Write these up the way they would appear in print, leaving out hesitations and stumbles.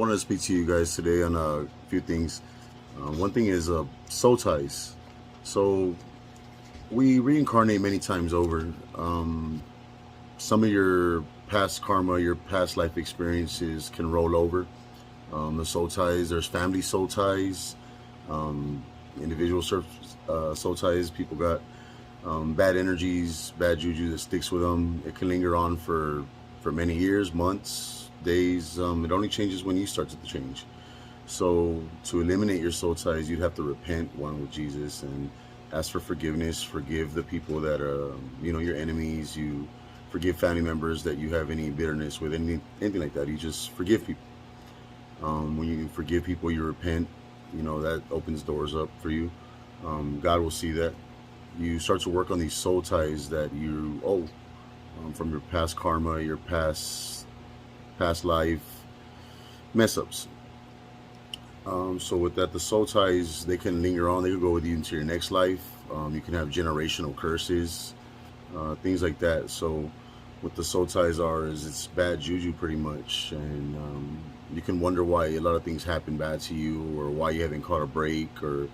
wanted to speak to you guys today on a few things. One thing is soul ties. So we reincarnate many times over. Some of your past karma, your past life experiences can roll over. The soul ties, there's family soul ties, um, individual soul ties. People got bad energies, bad juju that sticks with them. It can linger on for many years, months, days. It only changes when you start to change. So to eliminate your soul ties, you'd have to repent, one with Jesus, and ask for forgiveness. Forgive the people that are, your enemies. You forgive family members that you have any bitterness with, anything like that. You just forgive people. When you forgive people, you repent. That opens doors up for you. God will see that. You start to work on these soul ties that you owe from your past karma, your past life mess ups. So with that, the soul ties, they can linger on. They can go with you into your next life. You can have generational curses, things like that. So what the soul ties are is it's bad juju pretty much, and you can wonder why a lot of things happen bad to you, or why you haven't caught a break, or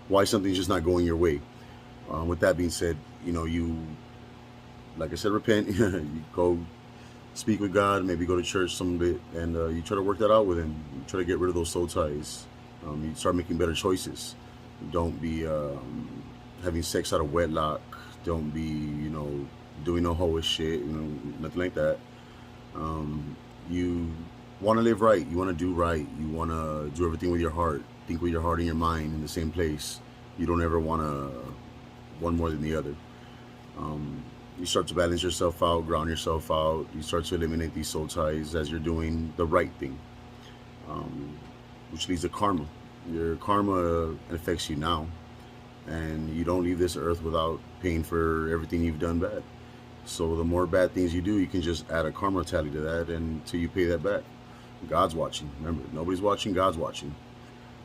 why something's just not going your way. With that being said, you, like I said, repent. You go speak with God, maybe go to church some bit, and you try to work that out with Him. You try to get rid of those soul ties. You start making better choices. Don't be having sex out of wedlock. Don't be, doing no hoish shit. Nothing like that. You want to live right. You want to do right. You want to do everything with your heart. Think with your heart and your mind in the same place. You don't ever want to one more than the other. You start to balance yourself out, ground yourself out. You start to eliminate these soul ties as you're doing the right thing, which leads to karma. Your karma affects you now, and you don't leave this earth without paying for everything you've done bad. So the more bad things you do, you can just add a karma tally to that until you pay that back. God's watching. Remember, nobody's watching, God's watching.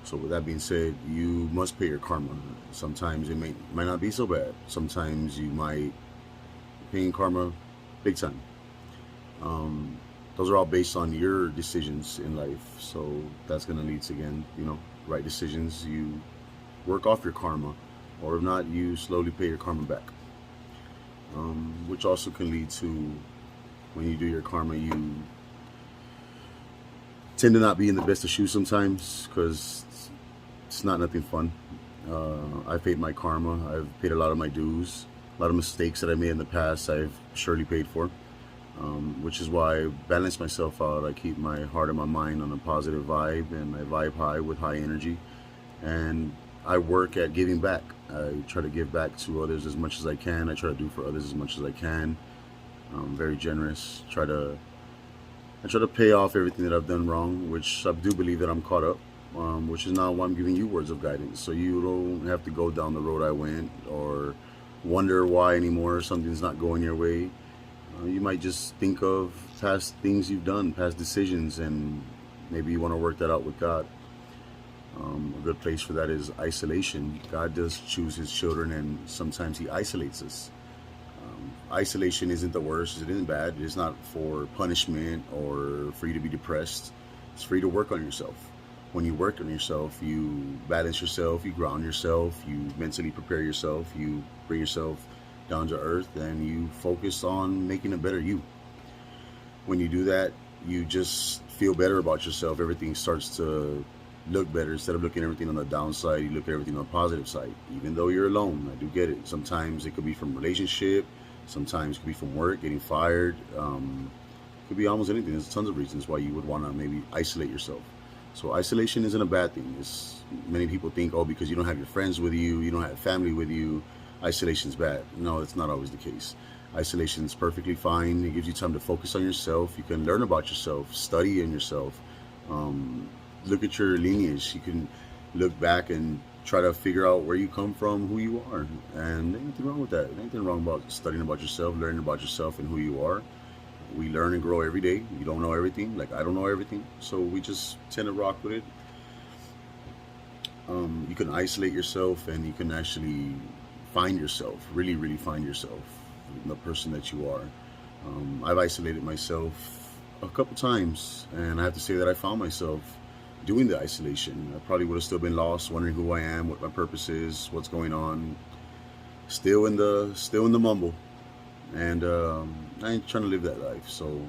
So with that being said, you must pay your karma. Sometimes it might not be so bad. Sometimes you might paying karma big time. Those are all based on your decisions in life. So that's going to lead to, again, right decisions. You work off your karma, or if not, you slowly pay your karma back. Which also can lead to, when you do your karma, you tend to not be in the best of shoes sometimes, because it's not nothing fun. I've paid my karma. I've paid a lot of my dues. A lot of mistakes that I made in the past, I've surely paid for, which is why I balance myself out. I keep my heart and my mind on a positive vibe, and I vibe high with high energy, and I work at giving back. I try to give back to others as much as I can. I try to do for others as much as I can. I'm very generous. I try to pay off everything that I've done wrong, which I do believe that I'm caught up, which is now why I'm giving you words of guidance, so you don't have to go down the road I went, or wonder why anymore something's not going your way. You might just think of past things you've done, past decisions, and maybe you want to work that out with God. A good place for that is isolation. God does choose His children, and sometimes He isolates us. Isolation isn't the worst. It isn't bad. It's not for punishment or for you to be depressed. It's for you to work on yourself. When you work on yourself, you balance yourself, you ground yourself, you mentally prepare yourself, you bring yourself down to earth, and you focus on making a better you. When you do that, you just feel better about yourself. Everything starts to look better. Instead of looking at everything on the downside, you look at everything on the positive side. Even though you're alone, I do get it. Sometimes it could be from relationship, sometimes it could be from work, getting fired. It could be almost anything. There's tons of reasons why you would want to maybe isolate yourself. So isolation isn't a bad thing. Many people think, because you don't have your friends with you, you don't have family with you, isolation's bad. No, it's not always the case. Isolation is perfectly fine. It gives you time to focus on yourself. You can learn about yourself, study in yourself, look at your lineage. You can look back and try to figure out where you come from, who you are. And there's nothing wrong with that. There's nothing wrong about studying about yourself, learning about yourself and who you are. We learn and grow every day. You don't know everything, like I don't know everything. So we just tend to rock with it. You can isolate yourself, and you can actually find yourself, really, really find yourself, the person that you are. I've isolated myself a couple times, and I have to say that I found myself doing the isolation. I probably would have still been lost, wondering who I am, what my purpose is, what's going on. Still in the mumble, and I ain't trying to live that life. So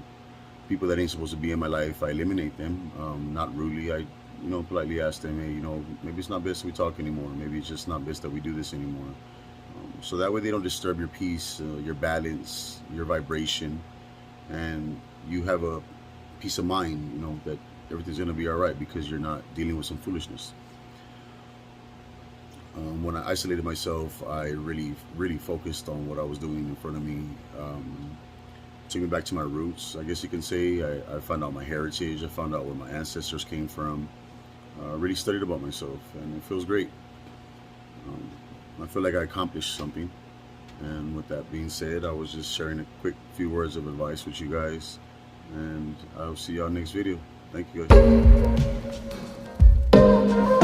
people that ain't supposed to be in my life, I eliminate them. Not rudely. I politely ask them, hey, maybe it's not best that we talk anymore. Maybe it's just not best that we do this anymore. So that way they don't disturb your peace, your balance, your vibration, and you have a peace of mind, that everything's going to be all right because you're not dealing with some foolishness. When I isolated myself, I really, really focused on what I was doing in front of me. Took me back to my roots, I guess you can say. I found out my heritage. I found out where my ancestors came from. Really studied about myself, and it feels great. I feel like I accomplished something. And with that being said, I was just sharing a quick few words of advice with you guys. And I'll see y'all next video. Thank you guys.